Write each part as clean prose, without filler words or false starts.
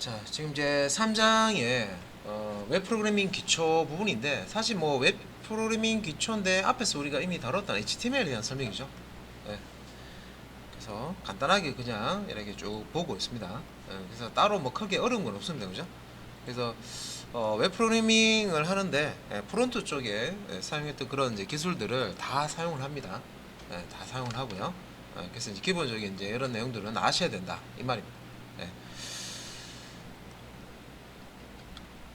자, 지금 이제 3장에 웹 프로그래밍 기초 부분인데, 사실 뭐 웹 프로그래밍 기초인데 앞에서 우리가 이미 다뤘던 HTML에 대한 설명이죠. 네, 그래서 간단하게 그냥 이렇게 쭉 보고 있습니다. 그래서 따로 뭐 크게 어려운 건 없습니다. 그죠? 그래서 웹 프로그래밍을 하는데 프론트 쪽에 사용했던 그런 이제 기술들을 다 사용을 합니다. 다 사용을 하고요. 그래서 이제 기본적인 이제 이런 내용들은 아셔야 된다 이 말입니다. 예.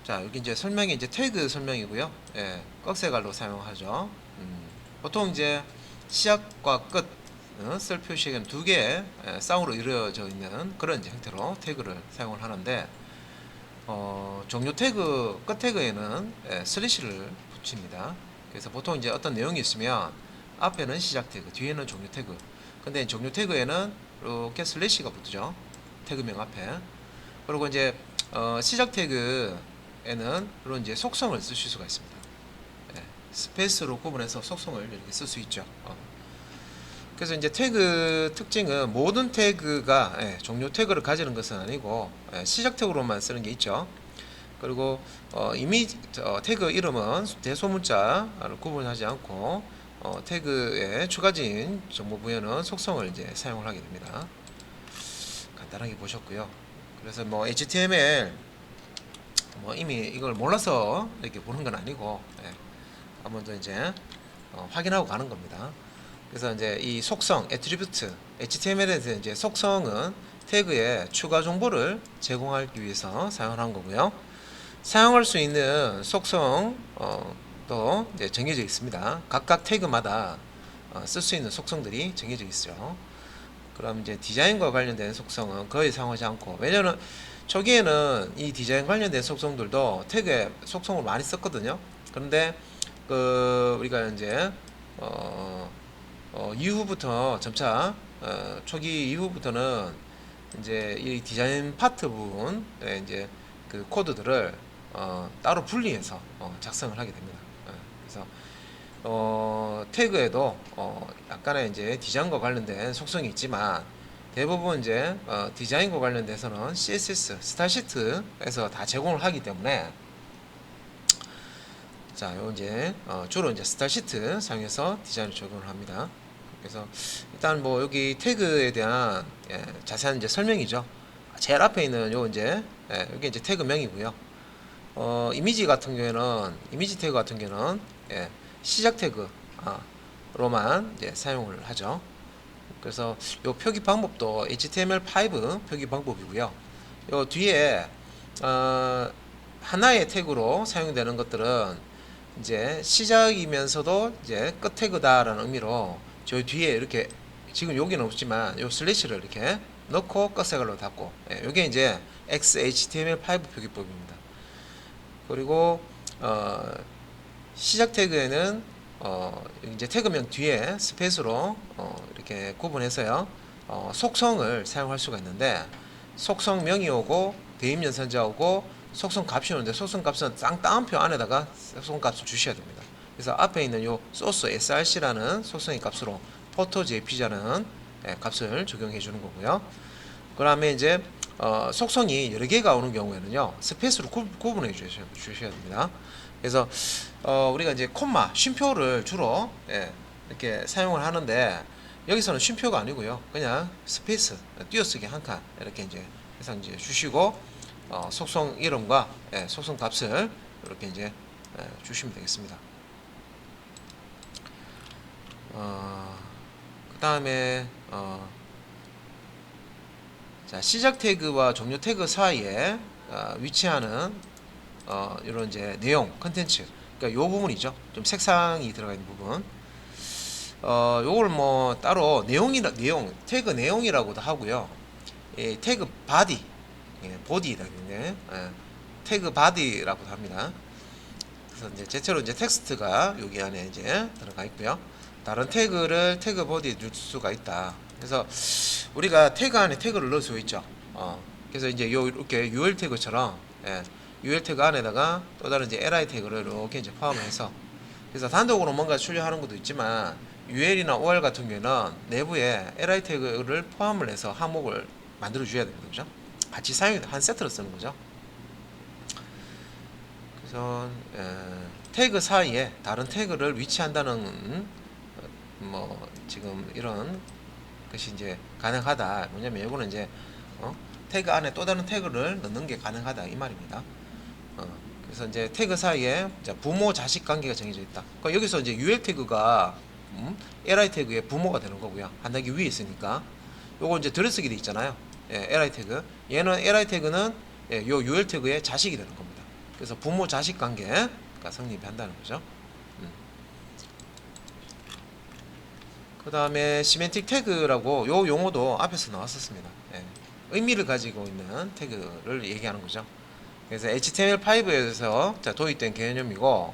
자, 여기 이제 설명이 이제 태그 설명이고요. 예, 꺽쇠갈로 사용하죠. 보통 이제 시작과 끝, 셀 표시에는 두 개의 쌍으로 이루어져 있는 그런 이제 형태로 태그를 사용을 하는데, 종료 태그, 끝 태그에는 슬래시를 붙입니다. 그래서 보통 이제 어떤 내용이 있으면 앞에는 시작 태그, 뒤에는 종료 태그. 근데 종료 태그에는 이렇게 슬래시가 붙죠. 태그명 앞에. 그리고 이제 시작 태그에는 물론 이제 속성을 쓰실 수가 있습니다. 예, 스페이스로 구분해서 속성을 이렇게 쓸 수 있죠. 그래서 이제 태그 특징은 모든 태그가 종료 태그를 가지는 것은 아니고 시작 태그로만 쓰는 게 있죠. 그리고 이미 태그 이름은 대소문자를 구분하지 않고 태그의 추가적인 정보 부여는 속성을 이제 사용을 하게 됩니다. 간단하게 보셨고요. 그래서 뭐 HTML 뭐 이미 이걸 몰라서 이렇게 보는 건 아니고 한 번 더 이제 확인하고 가는 겁니다. 그래서 이제 이 속성, 애트리뷰트, HTML에서 이제 속성은 태그에 추가 정보를 제공하기 위해서 사용하는 거고요. 사용할 수 있는 속성 또 이제 정해져 있습니다. 각각 태그마다 쓸 수 있는 속성들이 정해져 있어요. 그럼 이제 디자인과 관련된 속성은 거의 사용하지 않고, 왜냐면 초기에는 이 디자인 관련된 속성들도 태그에 속성을 많이 썼거든요. 그런데 그 우리가 이제 이후부터 점차 초기 이후부터는 이제 이 디자인 파트 부분 이제 그 코드들을 따로 분리해서 작성을 하게 됩니다. 그래서 태그에도 약간의 이제 디자인과 관련된 속성이 있지만 대부분 이제 디자인과 관련돼서는 CSS, 스타일시트에서 다 제공을 하기 때문에, 자, 요 이제 주로 이제 스타일시트 사용해서 디자인을 적용을 합니다. 그래서 일단 뭐 여기 태그에 대한 자세한 이제 설명이죠. 제일 앞에 있는 요 이제 여기 이제 태그명이고요. 이미지 같은 경우에는 이미지 태그 같은 경우는 시작 태그로만 이제 사용을 하죠. 그래서 요 표기 방법도 HTML5 표기 방법이고요. 요 뒤에 하나의 태그로 사용되는 것들은 이제 시작이면서도 이제 끝 태그다라는 의미로 저 뒤에 이렇게 지금 여기는 없지만 요 슬래시를 이렇게 넣고 컷색으로 닫고, 요게 이제 XHTML5 표기법입니다. 그리고 시작 태그에는 이제 태그명 뒤에 스페이스로 이렇게 구분해서요 속성을 사용할 수가 있는데, 속성명이 오고 대입연산자 오고 속성 값이 오는데, 속성 값은 쌍따옴표 안에다가 속성 값을 주셔야 됩니다. 그래서 앞에 있는 요 소스 src라는 속성의 값으로 포토 jpg라는 값을 적용해 주는 거고요. 그 다음에 이제 속성이 여러 개가 오는 경우에는요 스페이스로 구분해 주셔야 됩니다. 그래서 우리가 이제 콤마, 쉼표를 주로 이렇게 사용을 하는데, 여기서는 쉼표가 아니고요 그냥 스페이스 띄어쓰기 한 칸 이렇게 이제 해서 이제 주시고 속성 이름과 속성 값을 이렇게 이제 주시면 되겠습니다. 그 다음에 자, 시작 태그와 종료 태그 사이에 위치하는 이런 이제 내용, 컨텐츠, 그러니까 요 부분이죠. 좀 색상이 들어가 있는 부분. 요걸 뭐 따로 내용 태그 내용이라고도 하고요. 태그 바디, 보디라고 있네. 태그 바디라고도 합니다. 그래서 이제 대체로 이제 텍스트가 여기 안에 이제 들어가 있고요. 다른 태그를 태그 보디에 넣을 수가 있다. 그래서 우리가 태그 안에 태그를 넣을 수 있죠. 그래서 이제 이렇게 UL 태그처럼 UL 태그 안에다가 또 다른 이제 LI 태그를 이렇게 이제 포함해서, 그래서 단독으로 뭔가 출력하는 것도 있지만 UL이나 OR 같은 경우는 내부에 LI 태그를 포함을 해서 항목을 만들어 줘야 됩니다. 그죠? 같이 사용 한 세트로 쓰는 거죠. 그래서 태그 사이에 다른 태그를 위치한다는 뭐 지금 이런 것이 이제 가능하다. 뭐냐면 이거는 이제 태그 안에 또 다른 태그를 넣는 게 가능하다 이 말입니다. 그래서 이제 태그 사이에 부모 자식 관계가 정해져 있다. 그러니까 여기서 이제 UL 태그가 li 태그의 부모가 되는 거고요. 한 단계 위에 있으니까. 요거 이제 들어쓰기 돼 있잖아요. li 태그. 얘는 li 태그는 요 UL 태그의 자식이 되는 겁니다. 그래서 부모 자식 관계가 성립이 한다는 거죠. 그 다음에 시멘틱 태그라고 요 용어도 앞에서 나왔었습니다. 의미를 가지고 있는 태그를 얘기하는 거죠. 그래서 HTML5에서 도입된 개념이고,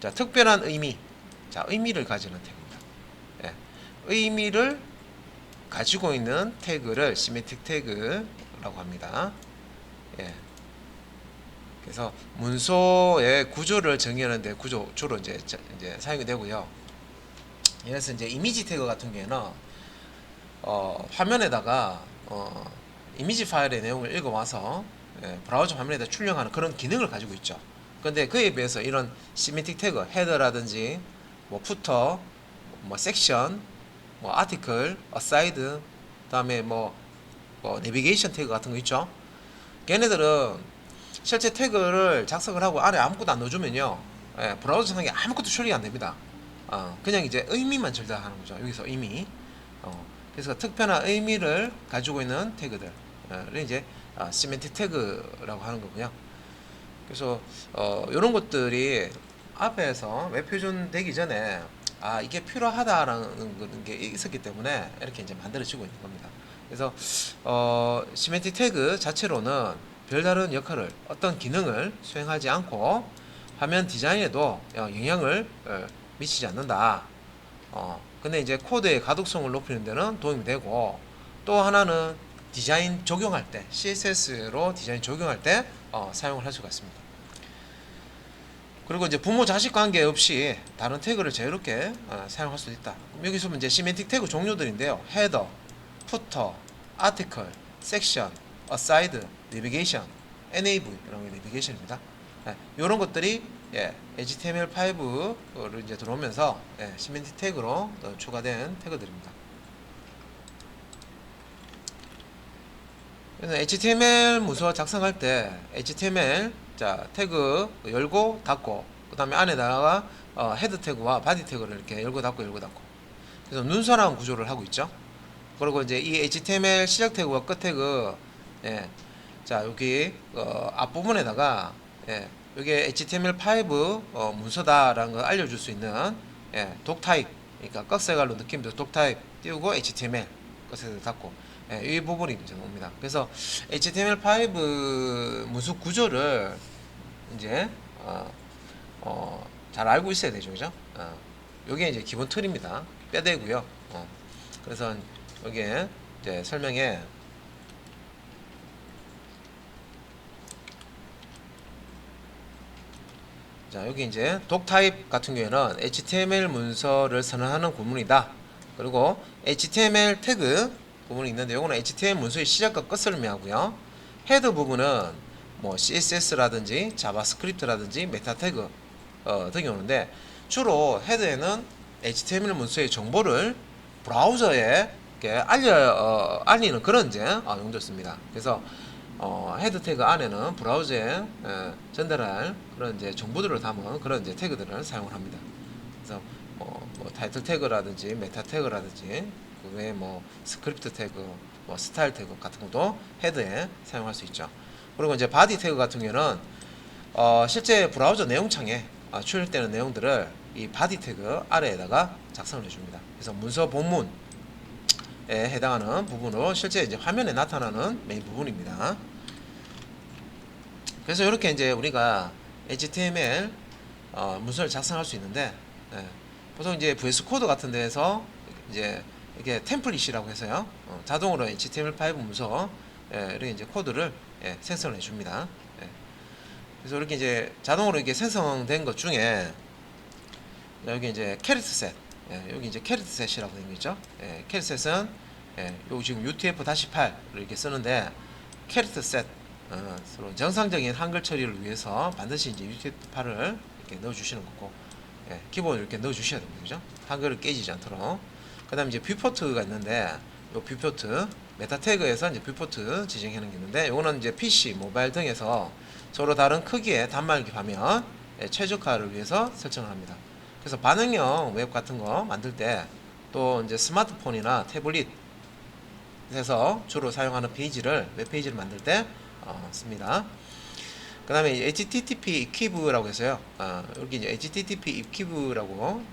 특별한 의미, 의미를 가지는 태그입니다. 의미를 가지고 있는 태그를 시멘틱 태그라고 합니다. 그래서 문서의 구조를 정의하는데 주로 이제 사용이 되고요. 예를 들어서 이제 이미지 태그 같은 경우에는 화면에다가 이미지 파일의 내용을 읽어와서 브라우저 화면에다 출력하는 그런 기능을 가지고 있죠. 근데 그에 비해서 이런 시멘틱 태그, 헤더라든지 뭐 푸터, 뭐 섹션, 뭐 아티클, 어사이드, 그다음에 뭐 내비게이션 태그 같은 거 있죠. 걔네들은 실제 태그를 작성을 하고 안에 아무것도 안 넣어주면요, 브라우저 상에 아무것도 처리 안 됩니다. 그냥 이제 의미만 전달하는 거죠. 여기서 의미. 그래서 특별한 의미를 가지고 있는 태그들을 이제 시멘틱 태그라고 하는 거고요. 그래서 이런 것들이 앞에서 웹 표준 되기 전에 이게 필요하다라는 게 있었기 때문에 이렇게 이제 만들어지고 있는 겁니다. 그래서 시멘틱 태그 자체로는 별다른 역할을, 어떤 기능을 수행하지 않고 화면 디자인에도 영향을 미치지 않는다. 근데 이제 코드의 가독성을 높이는 데는 도움이 되고, 또 하나는 디자인 적용할 때, CSS로 디자인 적용할 때 사용을 할 수가 있습니다. 그리고 이제 부모 자식 관계 없이 다른 태그를 자유롭게 사용할 수 있다. 여기서 이제 시멘틱 태그 종류들인데요. 헤더, 푸터, 아티클, 섹션, 어사이드, 내비게이션, enable 이런 게 내비게이션입니다. 이런 것들이 HTML5를 이제 들어오면서 시멘틱 태그로 추가된 태그들입니다. 그래서 HTML 문서 작성할 때 HTML 태그 열고 닫고, 그 다음에 안에다가 헤드 태그와 바디 태그를 이렇게 열고 닫고 그래서 눈사람 구조를 하고 있죠. 그리고 이제 이 HTML 시작 태그와 끝 태그, 여기 앞부분에다가 여기 HTML5 문서다라는 걸 알려줄 수 있는 독 타입, 그러니까 꺽쇠갈로 느낌도 독 타입 띄우고 HTML 꺽쇠를 닫고 이 부분이 이제 옵니다. 그래서 HTML5 문서 구조를 이제 잘 알고 있어야 되죠, 그죠? 요게 이제 기본 틀입니다. 뼈대고요. 그래서 여기에 이제 설명에 여기 이제 독 타입 같은 경우에는 HTML 문서를 선언하는 구문이다. 그리고 HTML 태그 부분이 있는데, 이거는 HTML 문서의 시작과 끝을 의미하고요. 헤더 부분은 뭐 CSS라든지 자바스크립트라든지 메타 태그 등이 오는데, 주로 헤더에는 HTML 문서의 정보를 브라우저에 알리는 그런 이제 용도를 씁니다. 그래서 헤드 태그 안에는 브라우저에 전달할 그런 이제 정보들을 담은 그런 이제 태그들을 사용을 합니다. 그래서 뭐 타이틀 태그라든지 메타 태그라든지 그 외에 뭐 스크립트 태그, 뭐 스타일 태그 같은 것도 헤드에 사용할 수 있죠. 그리고 이제 바디 태그 같은 경우는 실제 브라우저 내용창에 출력되는 내용들을 이 바디 태그 아래에다가 작성을 해줍니다. 그래서 문서 본문에 해당하는 부분으로 실제 이제 화면에 나타나는 메인 부분입니다. 그래서 이렇게 이제 우리가 HTML 문서를 작성할 수 있는데, 보통 이제 VS 코드 같은 데에서 이제 이게 템플릿이라고 해서요, 자동으로 HTML5 문서 이렇게 이제 코드를 생성을 해줍니다. 그래서 이렇게 이제 자동으로 이렇게 생성된 것 중에 여기 이제 캐릭터 셋, 여기 이제 캐릭터 셋이라고 되어 있죠. 캐릭터 셋은 요 지금 UTF-8을 이렇게 쓰는데, 캐릭터 셋 서로 정상적인 한글 처리를 위해서 반드시 이제 UTF-8을 이렇게 넣어 주시는 거고, 예, 기본으로 이렇게 넣어 주셔야 됩니다. 그죠? 한글을 깨지지 않도록. 그다음 이제 뷰포트가 있는데, 요 뷰포트 메타 태그에서 이제 뷰포트 지정하는 게 있는데, 요거는 이제 PC, 모바일 등에서 서로 다른 크기의 단말기 화면 최적화를 위해서 설정을 합니다. 그래서 반응형 웹 같은 거 만들 때, 또 이제 스마트폰이나 태블릿에서 주로 사용하는 페이지를, 웹페이지를 만들 때 씁니다. 그 다음에 HTTP equive라고 해서요, 여기 이제 HTTP equive라고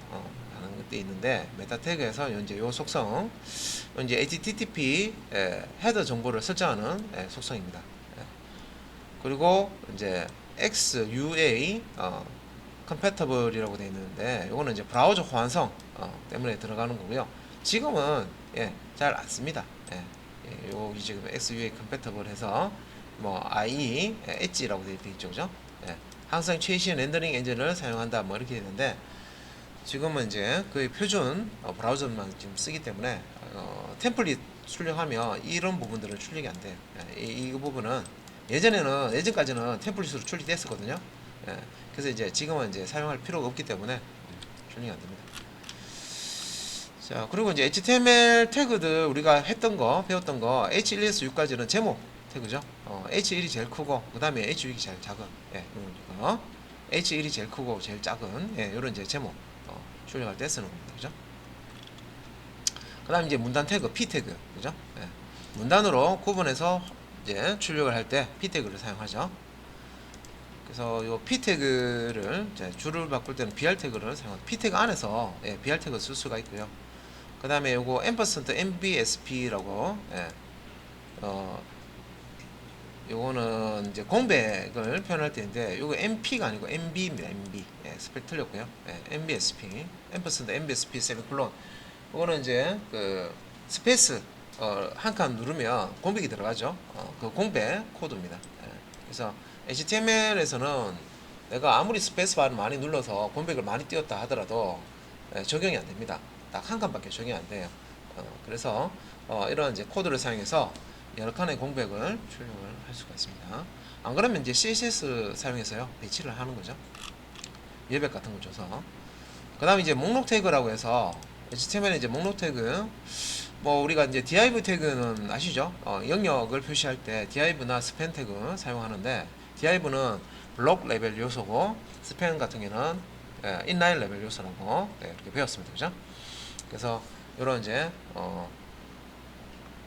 하는 것도 있는데, 메타 태그에서 이제 요 속성, 이제 HTTP 헤더 정보를 설정하는 속성입니다. 그리고 이제 XUA compatible이라고 되어 있는데, 요거는 이제 브라우저 호환성 때문에 들어가는 거고요. 지금은 잘 안 씁니다. 여기 지금 XUA compatible 해서 뭐 IE, 엣지라고 되어 있죠, 그죠? 항상 최신 렌더링 엔진을 사용한다, 뭐 이렇게 되는데, 지금은 이제 거의 표준 브라우저만 지금 쓰기 때문에 템플릿 출력하면 이런 부분들은 출력이 안 돼요. 이 부분은 예전까지는 템플릿으로 출력됐었거든요. 그래서 이제 지금은 이제 사용할 필요가 없기 때문에 출력이 안 됩니다. 자, 그리고 이제 HTML 태그들 우리가 배웠던 거 H1에서 6까지는 제목 태그죠. H1이 제일 크고, 그 다음에 H6이 제일 작은, 이런 H1이 제일 크고 제일 작은, 이런 이제 제목 출력할 때 쓰는 겁니다. 그죠? 그 다음에 이제 문단 태그, P 태그, 그죠? 문단으로 구분해서 이제 출력을 할 때 P 태그를 사용하죠. 그래서 이 P 태그를 줄을 바꿀 때는 BR 태그를 사용합니다. P 태그 안에서 BR 태그 쓸 수가 있고요. 그 다음에 요거 $MBSP라고, 요거는 이제 공백을 표현할 때인데, 요거 MP가 아니고 MB입니다. MB. 스펠 틀렸고요. MBSP, $MBSP 세미콜론. 요거는 이제 그 스페이스 한 칸 누르면 공백이 들어가죠. 그 공백 코드입니다. 그래서 HTML에서는 내가 아무리 스페이스바를 많이 눌러서 공백을 많이 띄웠다 하더라도 적용이 안 됩니다. 딱 한 칸밖에 적용이 안 돼요. 그래서 이런 이제 코드를 사용해서 여러 칸의 공백을 출력을 할 수가 있습니다. 안 그러면 이제 CSS 사용해서요, 배치를 하는 거죠. 예백 같은 거 줘서. 그 다음에 이제 목록 태그라고 해서, HTML에 이제 목록 태그, 뭐 우리가 이제 div 태그는 아시죠? 영역을 표시할 때 div나 span 태그 사용하는데, div는 블록 레벨 요소고, span 같은 경우는 inline 레벨 요소라고 이렇게 배웠습니다. 그죠? 그래서 이런 이제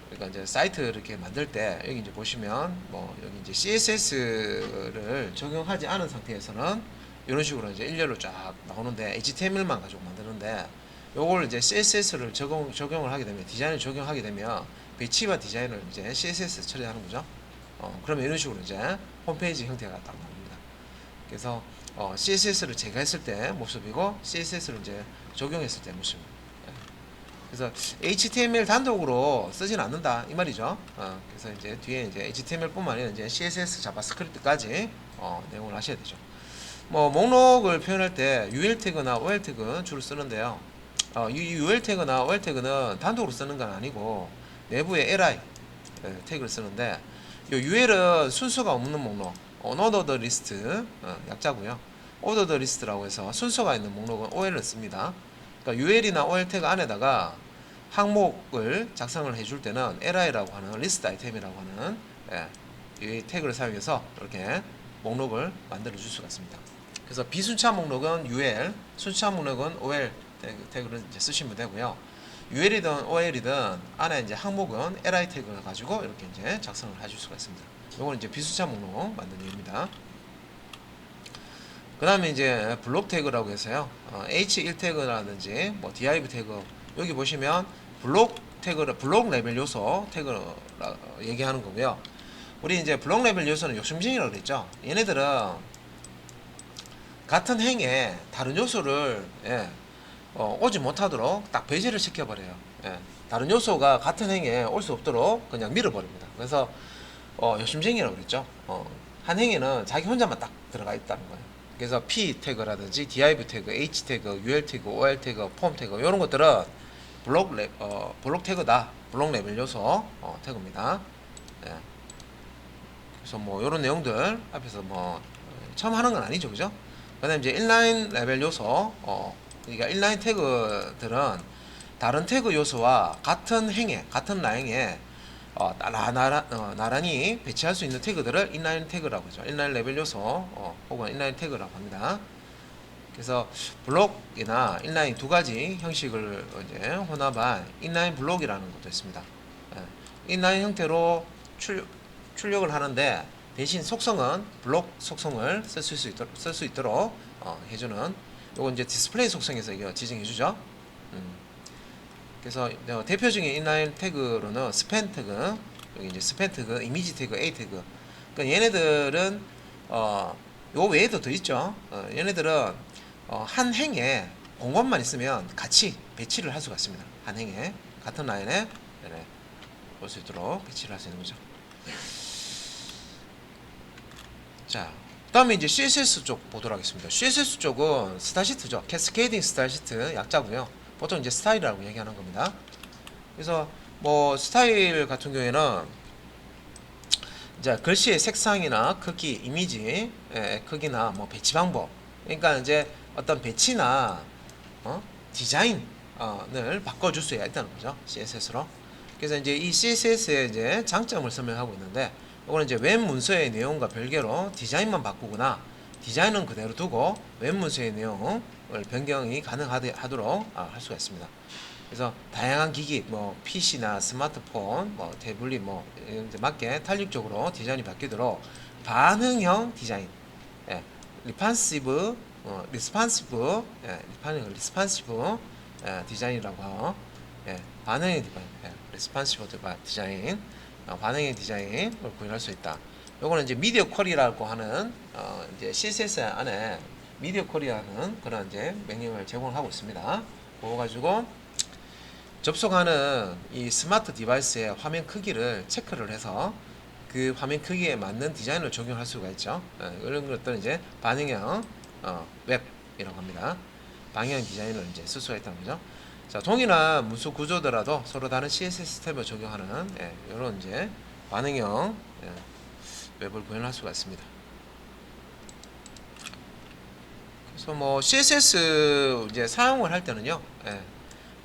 그러니까 이제 사이트를 이렇게 만들 때, 여기 이제 보시면 뭐 여기 이제 CSS를 적용하지 않은 상태에서는 이런 식으로 이제 일렬로 쫙 나오는데, HTML만 가지고 만드는데, 요걸 이제 CSS를 적용을 하게 되면, 디자인을 적용하게 되면 배치와 디자인을 이제 CSS 처리하는 거죠. 그러면 이런 식으로 이제 홈페이지 형태가 딱 나옵니다. 그래서 CSS를 제거했을 때 모습이고, CSS를 이제 적용했을 때 모습입니다. 그래서 HTML 단독으로 쓰진 않는다 이 말이죠. 그래서 이제 뒤에 이제 HTML뿐만 아니라 이제 CSS, 자바스크립트까지 내용을 하셔야 되죠. 뭐 목록을 표현할 때 UL 태그나 OL 태그 주로 쓰는데요. UL 태그나 OL 태그는 단독으로 쓰는 건 아니고 내부에 LI 태그를 쓰는데, 이 UL은 순서가 없는 목록, Unordered List 약자고요. Ordered List라고 해서 순서가 있는 목록은 OL을 씁니다. 그러니까 UL이나 OL 태그 안에다가 항목을 작성을 해줄 때는 LI라고 하는 리스트 아이템이라고 하는 이 태그를 사용해서 이렇게 목록을 만들어 줄 수가 있습니다. 그래서 비순차 목록은 UL, 순차 목록은 OL 태그를 이제 쓰시면 되고요. UL이든 OL이든 안에 이제 항목은 LI 태그를 가지고 이렇게 이제 작성을 해줄 수가 있습니다. 요거는 이제 비순차 목록 만드는 예입니다. 그 다음에 이제 블록 태그라고 해서요, H1 태그라든지 뭐 div 태그, 여기 보시면 블록 태그를 블록 레벨 요소 태그를 얘기하는 거고요. 우리 이제 블록 레벨 요소는 욕심쟁이라고 그랬죠. 얘네들은 같은 행에 다른 요소를 오지 못하도록 딱 배제를 시켜버려요. 다른 요소가 같은 행에 올 수 없도록 그냥 밀어버립니다. 그래서 욕심쟁이라고 그랬죠. 한 행에는 자기 혼자만 딱 들어가 있다는 거예요. 그래서 P 태그라든지 div 태그, H 태그, UL 태그, OL 태그, 폼 태그 이런 것들은 블록 태그다. 블록 레벨 요소 태그입니다. 그래서 뭐 이런 내용들 앞에서 뭐 처음 하는 건 아니죠, 그죠? 그다음 이제 인라인 레벨 요소, 그러니까 인라인 태그들은 다른 태그 요소와 같은 행에, 같은 라인에 나란히 배치할 수 있는 태그들을 인라인 태그라고 하죠. 인라인 레벨 요소 혹은 인라인 태그라고 합니다. 그래서 블록이나 인라인 두 가지 형식을 이제 혼합한 인라인 블록이라는 것도 있습니다. 인라인 형태로 출력을 하는데 대신 속성은 블록 속성을 쓸 수 있도록 해주는 요거 이제 디스플레이 속성에서 이거 지정해주죠. 그래서 대표적인 인라인 태그로는 스팬 태그, 여기 이제 스팬 태그, 이미지 태그, A 태그. 그러니까 얘네들은 요 외에도 더 있죠. 얘네들은 한 행에 공간만 있으면 같이 배치를 할 수가 있습니다. 한 행에 같은 라인에 볼 수 있도록 배치를 할 수 있는 거죠. 자, 그다음에 이제 CSS 쪽 보도록 하겠습니다. CSS 쪽은 스타시트죠. 캐스케이딩 스타시트 약자고요. 보통 이제 스타일이라고 얘기하는 겁니다. 그래서 뭐 스타일 같은 경우에는 이제 글씨의 색상이나 크기, 이미지 크기나 뭐 배치 방법, 그러니까 이제 어떤 배치나 디자인을 바꿔줄 수 있다는 거죠. CSS로. 그래서 이제 이 CSS의 이제 장점을 설명하고 있는데, 이거는 이제 웹 문서의 내용과 별개로 디자인만 바꾸거나 디자인은 그대로 두고 웹 문서의 내용을 변경이 가능하도록 할 수가 있습니다. 그래서 다양한 기기, 뭐 PC나 스마트폰, 뭐 태블릿, 뭐 이런 데 맞게 탄력적으로 디자인이 바뀌도록 반응형 디자인, 리스판시브 디자인이라고 반응형 리스판시브 디자인, 반응형 디자인을 구현할 수 있다. 요거는 이제 미디어 쿼리라고 하는 이제 CSS 안에 미디어 쿼리라는 그런 이제 명령을 제공하고 있습니다. 그거 가지고 접속하는 이 스마트 디바이스의 화면 크기를 체크를 해서 그 화면 크기에 맞는 디자인을 적용할 수가 있죠. 이런 것들은 이제 반응형 웹이라고 합니다. 방향 디자인을 이제 쓸 수가 있다는 거죠. 자, 동일한 문서 구조더라도 서로 다른 CSS 스텝을 적용하는 이런 이제 반응형 웹을 구현할 수가 있습니다. 그래서 뭐 CSS 이제 사용을 할 때는요,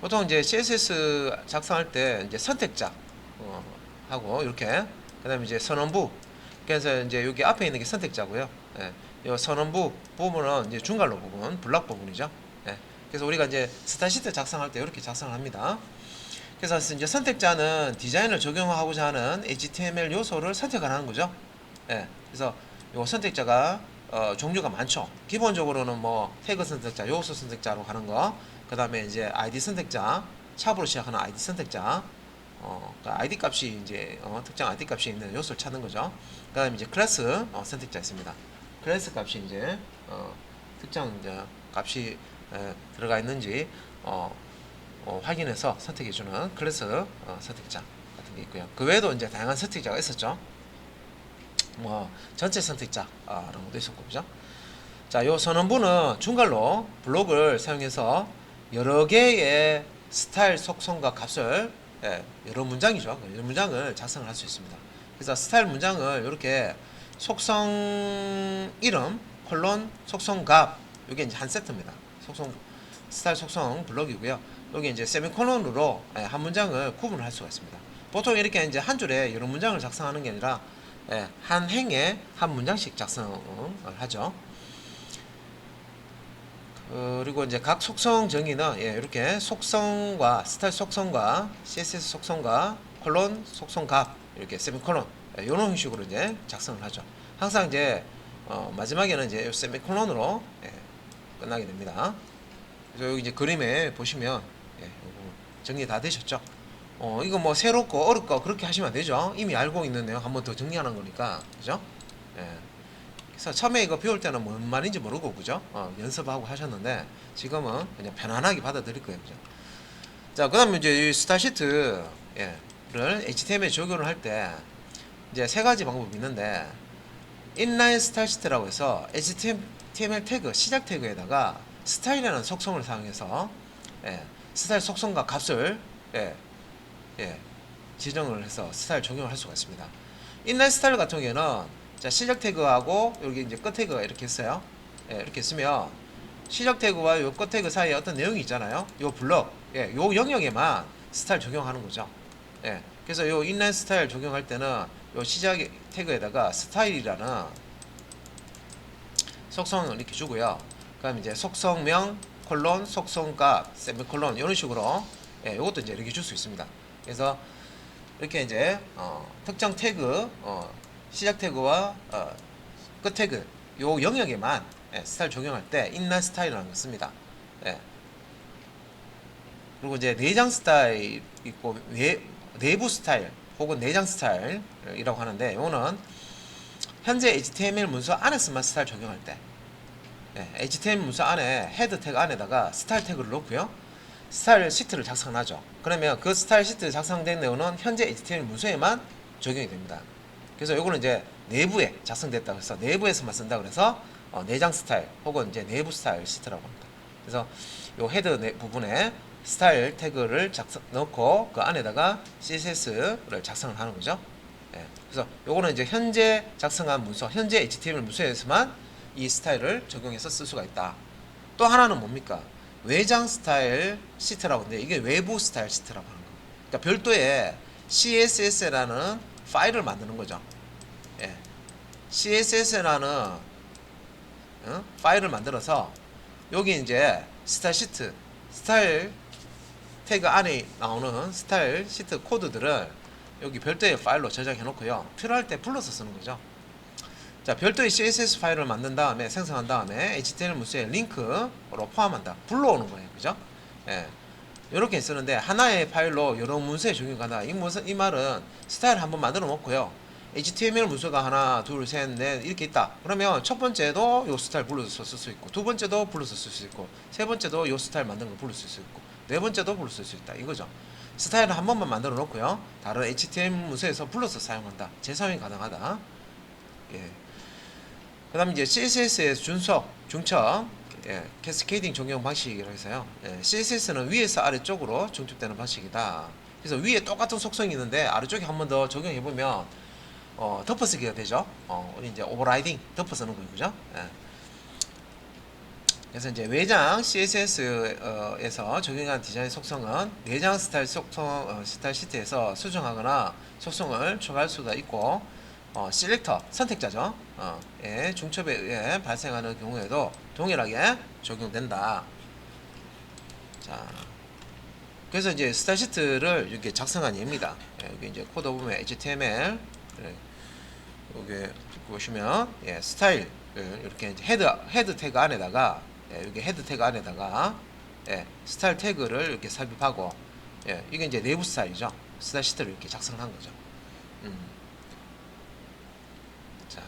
보통 이제 CSS 작성할 때 이제 선택자 하고 이렇게, 그다음에 이제 선언부. 그래서 이제 여기 앞에 있는 게 선택자고요. 이 선언부 부분은 이제 중괄호 부분, 블락 부분이죠. 그래서 우리가 이제 스타시트 작성할 때 이렇게 작성을 합니다. 그래서 이제 선택자는 디자인을 적용하고자 하는 HTML 요소를 선택을 하는 거죠. 그래서 이 선택자가 종류가 많죠. 기본적으로는 뭐 태그 선택자, 요소 선택자로 가는 거, 그 다음에 이제 ID 선택자, 샵으로 시작하는 ID 선택자, 그 ID 값이 이제 특정 ID 값이 있는 요소를 찾는 거죠. 그 다음에 이제 클래스 선택자 있습니다. 클래스 값이 이제 특정 이제 값이 들어가 있는지 확인해서 선택해주는 클래스 선택자 같은 게 있고요. 그 외에도 이제 다양한 선택자가 있었죠. 뭐 전체 선택자라는 것도 있었고, 그죠? 자, 요 선언부는 중괄호 블록을 사용해서 여러 개의 스타일 속성과 값을 여러 문장이죠. 여러 문장을 작성을 할 수 있습니다. 그래서 스타일 문장을 이렇게 속성 이름 콜론 속성 값, 이게 이제 한 세트입니다. 스타일 속성 블록이고요. 여기 이제 세미콜론으로 한 문장을 구분을 할 수가 있습니다. 보통 이렇게 이제 한 줄에 여러 문장을 작성하는 게 아니라 한 행에 한 문장씩 작성을 하죠. 그리고 이제 각 속성 정의는 이렇게 속성과 스타일 속성과 CSS 속성과 콜론 속성 값, 이렇게 세미콜론 이런 형식으로 이제 작성을 하죠. 항상 이제 마지막에는 이제 세미콜론으로 끝나게 됩니다. 그래서 여기 이제 그림에 보시면 정리 다 되셨죠? 이거 뭐 새롭고 어렵고 그렇게 하시면 안 되죠. 이미 알고 있는 내용 한 번 더 정리하는 거니까, 그죠? 그래서 처음에 이거 배울 때는 뭔 말인지 모르고, 그죠? 연습하고 하셨는데 지금은 그냥 편안하게 받아들일 거예요, 그죠? 자, 그다음에 이제 이 스타시트를 HTML에 적용을 할 때 이제 세 가지 방법이 있는데, 인라인 스타시트라고 해서 HTML 태그 시작 태그에다가 스타일이라는 속성을 사용해서 스타일 속성과 값을 지정을 해서 스타일 적용을 할 수가 있습니다. 인라인 스타일 같은 경우에는 자, 시작 태그하고 여기 이제 끝 태그가 이렇게 있어요. 예, 이렇게 있으면 시작 태그와 요 끝 태그 사이에 어떤 내용이 있잖아요. 요 블럭, 예, 요 영역에만 스타일 적용하는 거죠. 예, 그래서 요 인라인 스타일 적용할 때는 요 시작 태그에다가 스타일이라는 속성을 이렇게 주고요. 그다음 이제 속성명 콜론 속성값 세미콜론 이런 식으로 예, 요것도 이제 이렇게 줄 수 있습니다. 그래서 이렇게 이제 특정 태그 시작 태그와 끝 태그 요 영역에만 예, 스타일 적용할 때 인라인 스타일이라는 걸 씁니다. 예. 그리고 이제 내장 스타일 있고 내부 스타일 혹은 내장 스타일이라고 하는데 이거는 현재 HTML 문서 안에서만 스타일 적용할 때 예, HTML 문서 안에 헤드 태그 안에다가 스타일 태그를 넣고요. 스타일 시트를 작성하죠. 그러면 그 스타일 시트 작성된 내용은 현재 HTML 문서에만 적용이 됩니다. 그래서 이거는 이제 내부에 작성됐다 그래서 내부에서만 쓴다 그래서 내장 스타일 혹은 이제 내부 스타일 시트라고 합니다. 그래서 요 헤드 부분에 스타일 태그를 넣고 그 안에다가 CSS를 작성을 하는 거죠. 예, 그래서 요거는 이제 현재 작성한 문서, 현재 HTML 문서에서만 이 스타일을 적용해서 쓸 수가 있다. 또 하나는 뭡니까? 외장 스타일 시트라고 하는데 이게 외부 스타일 시트라고 하는 거예요. 그러니까 별도의 CSS라는 파일을 만드는 거죠. 예. CSS라는 파일을 만들어서 여기 이제 스타일 시트, 스타일 태그 안에 나오는 스타일 시트 코드들을 여기 별도의 파일로 저장해 놓고요. 필요할 때 불러서 쓰는 거죠. 자, 별도의 CSS 파일을 만든 다음에 생성한 다음에 HTML 문서에 링크로 포함한다. 불러오는 거예요. 그죠? 예. 이렇게 쓰는데 하나의 파일로 여러 문서에 적용이 가다. 이 말은 스타일 한번 만들어 놓고요. HTML 문서가 하나, 둘, 셋, 넷 이렇게 있다. 그러면 첫 번째도 요 스타일 불러서 쓸 수 있고, 두 번째도 불러서 쓸 수 있고, 세 번째도 요 스타일 만든 걸 불러 쓸 수 있고, 네 번째도 불러 쓸 수 있다. 이거죠. 스타일을 한 번만 만들어 놓고요. 다른 HTML 문서에서 불러서 사용한다. 재사용이 가능하다. 예. 그 다음에 이제 CSS의 중첩, 예, 캐스케이딩 적용 방식이라고 해서요. 예, CSS는 위에서 아래쪽으로 중첩되는 방식이다. 그래서 위에 똑같은 속성이 있는데 아래쪽에 한 번 더 적용해보면 덮어쓰기가 되죠. 우리 이제 오버라이딩 덮어쓰는 거예요, 그죠? 예. 그래서 이제 외장 CSS에서 적용한 디자인 속성은 내장 스타일 스타일 시트에서 수정하거나 속성을 추가할 수가 있고, 셀렉터 선택자죠. 중첩에 의해 발생하는 경우에도 동일하게 적용된다. 자, 그래서 이제 스타일 시트를 이렇게 작성한 예입니다. 여기 이제 코드 보면 HTML 여기 보시면 스타일 이렇게 이제 헤드 태그 안에다가 여기 헤드 태그 안에다가 스타일 태그를 이렇게 삽입하고 이게 이제 내부 스타일이죠. 스타일 시트를 이렇게 작성한 거죠. 자,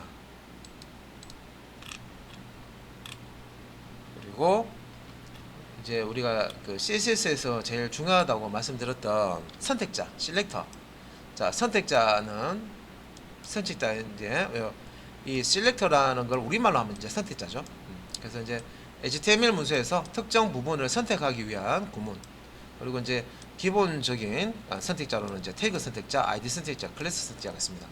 그리고 이제 우리가 그 CSS에서 제일 중요하다고 말씀드렸던 선택자, 셀렉터. 자, 선택자 이제 이 셀렉터라는 걸 우리말로 하면 이제 선택자죠. 그래서 이제 HTML 문서에서 특정 부분을 선택하기 위한 구문. 그리고 이제 기본적인 선택자로는 이제 태그 선택자, 아이디 선택자, 클래스 선택자가 있습니다.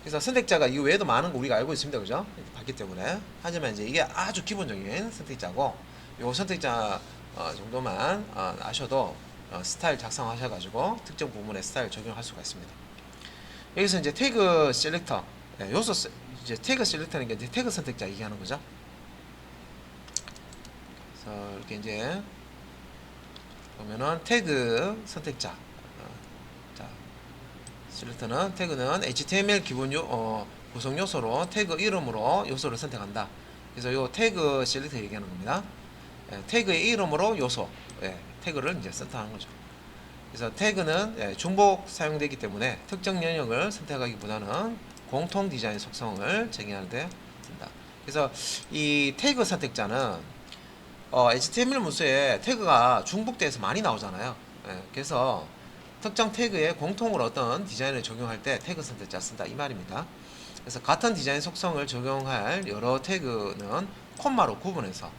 그래서 선택자가 이 외에도 많은 거 우리가 알고 있습니다. 그죠? 봤기 때문에. 하지만 이제 이게 아주 기본적인 선택자고, 요 선택자 정도만 아셔도 스타일 작성하셔가지고 특정 부분에 스타일 적용할 수가 있습니다. 여기서 이제 태그 셀렉터, 이제 태그 셀렉터는 게 이제 태그 선택자 얘기하는 거죠. 그래서 이렇게 이제 보면은 태그 선택자, 자, 셀렉터는 태그는 HTML 기본 구성 요소로 태그 이름으로 요소를 선택한다. 그래서 요 태그 셀렉터 얘기하는 겁니다. 태그의 이름으로 요소, 태그를 이제 선택하는 거죠. 그래서 태그는 중복 사용되기 때문에 특정 영역을 선택하기보다는 공통 디자인 속성을 제기하는데 씁니다. 그래서 이 태그 선택자는 HTML 문서에 태그가 중복돼서 많이 나오잖아요. 그래서 특정 태그에 공통으로 어떤 디자인을 적용할 때 태그 선택자 쓴다 이 말입니다. 그래서 같은 디자인 속성을 적용할 여러 태그는 콤마로 구분해서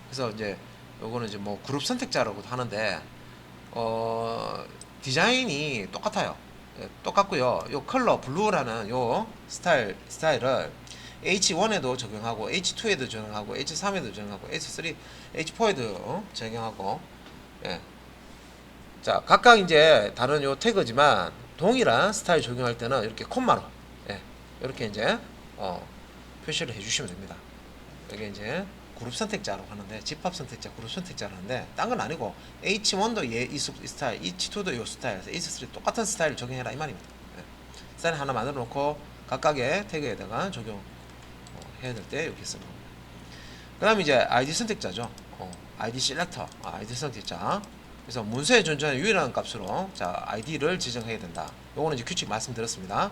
그래서 이제 요거는 이제 뭐 그룹 선택자라고도 하는데 디자인이 똑같아요. 똑같고요. 요 컬러 블루라는 요 스타일을 H1에도 적용하고 H2에도 적용하고 H3에도 적용하고 H3, H4에도 적용하고 예. 자, 각각 이제 다른 요 태그지만 동일한 스타일 적용할 때는 이렇게 콤마로 예. 이렇게 이제 표시를 해 주시면 됩니다. 여기 이제 그룹 선택자라고 하는데 집합 선택자, 그룹 선택자를 하는데 딴 건 아니고 H1도 이 스타일, H2도 이 스타일, H3 똑같은 스타일을 적용해라 이 말입니다. 예. 스타일 하나 만들어 놓고 각각의 태그에다가 적용 해야 될 때 이렇게 쓰는 겁니다. 그 다음에 이제 ID 선택자죠. ID 셀렉터, ID 선택자. 그래서 문서에 존재하는 유일한 값으로 자 ID를 지정해야 된다. 요거는 이제 규칙 말씀드렸습니다.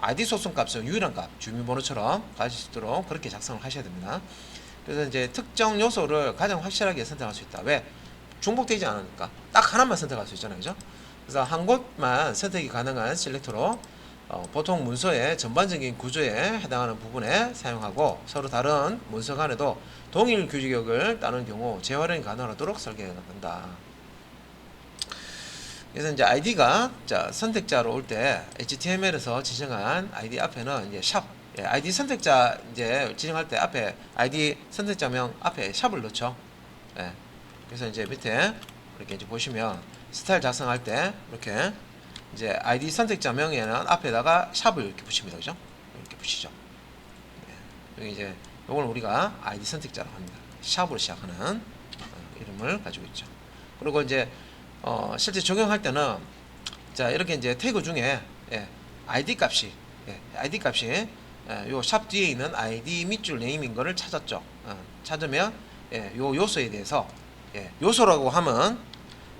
ID 소송 값은 유일한 값, 주민번호처럼 가질 수 있도록 그렇게 작성을 하셔야 됩니다. 그래서 이제 특정 요소를 가장 확실하게 선택할 수 있다. 왜? 중복되지 않으니까 딱 하나만 선택할 수 있잖아요, 그죠? 그래서 한 곳만 선택이 가능한 셀렉터로 보통 문서의 전반적인 구조에 해당하는 부분에 사용하고 서로 다른 문서 간에도 동일 규격을 따르는 경우 재활용이 가능하도록 설계해야 된다. 그래서 이제 ID가 자 선택자로 올 때 HTML에서 지정한 ID 앞에는 이제 샵, 예, ID 선택자 이제 지정할 때 앞에 ID 선택자명 앞에 샵을 넣죠. 예, 그래서 이제 밑에 이렇게 이제 보시면 스타일 작성할 때 이렇게 이제 ID 선택자명에는 앞에다가 샵을 이렇게 붙입니다, 그죠? 이렇게 붙이죠. 예, 여기 이제 이걸 우리가 ID 선택자라고 합니다. 샵으로 시작하는 이름을 가지고 있죠. 그리고 이제 실제 적용할 때는 자 이렇게 이제 태그 중에 예, ID 값이 ID 값이 요 샵 뒤에 있는 ID 밑줄 네임인 거를 찾았죠. 찾으면 요 요소에 대해서 요소라고 하면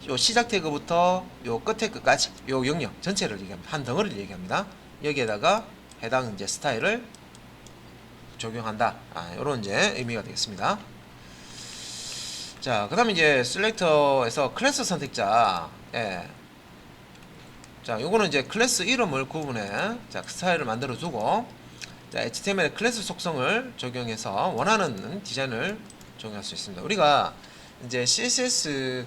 요 시작 태그부터 요 끝에 끝까지 요 영역 전체를 얘기합니다. 한 덩어리를 얘기합니다. 여기에다가 해당 이제 스타일을 적용한다. 요런 이제 의미가 되겠습니다. 자, 그 다음에 이제 셀렉터에서 클래스 선택자, 자, 요거는 이제 클래스 이름을 구분해, 자, 스타일을 만들어 두고, 자, HTML 클래스 속성을 적용해서 원하는 디자인을 적용할 수 있습니다. 우리가 이제 CSS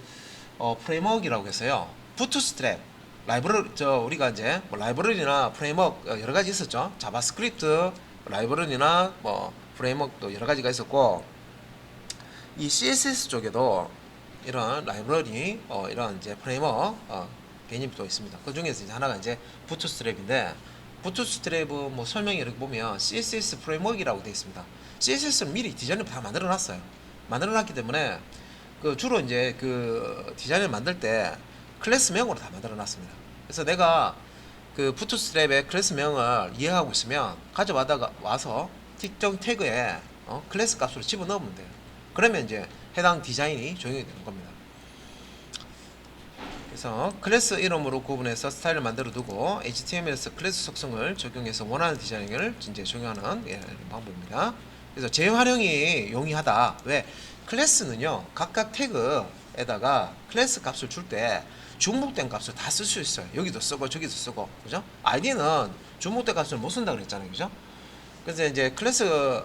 프레임워크라고 해서요, 부트스트랩, 라이브러리, 우리가 이제 뭐 라이브러리나 프레임워크 여러 가지 있었죠. 자바스크립트, 라이브러리나 뭐 프레임워크도 여러 가지가 있었고, 이 CSS 쪽에도 이런 라이브러리, 이런 이제 프레임워크 개념이 또 있습니다. 그 중에서 이제 하나가 이제 부트스트랩인데, 부트스트랩 뭐 설명이 이렇게 보면 CSS 프레임워크라고 되어 있습니다. CSS는 미리 디자인을 다 만들어놨어요. 만들어놨기 때문에 그 주로 이제 그 디자인을 만들 때 클래스명으로 다 만들어놨습니다. 그래서 내가 그 부트스트랩의 클래스명을 이해하고 있으면 가져와다가 와서 특정 태그에 클래스 값으로 집어넣으면 돼요. 그러면 이제 해당 디자인이 적용이 되는 겁니다. 그래서 클래스 이름으로 구분해서 스타일을 만들어 두고 HTML에서 클래스 속성을 적용해서 원하는 디자인을 이제 적용하는 방법입니다. 그래서 재활용이 용이하다. 왜? 클래스는요, 각각 태그에다가 클래스 값을 줄 때 중복된 값을 다 쓸 수 있어요. 여기도 쓰고 저기도 쓰고, 그죠? ID는 중복된 값을 못 쓴다 그랬잖아요, 그죠? 그래서 이제 클래스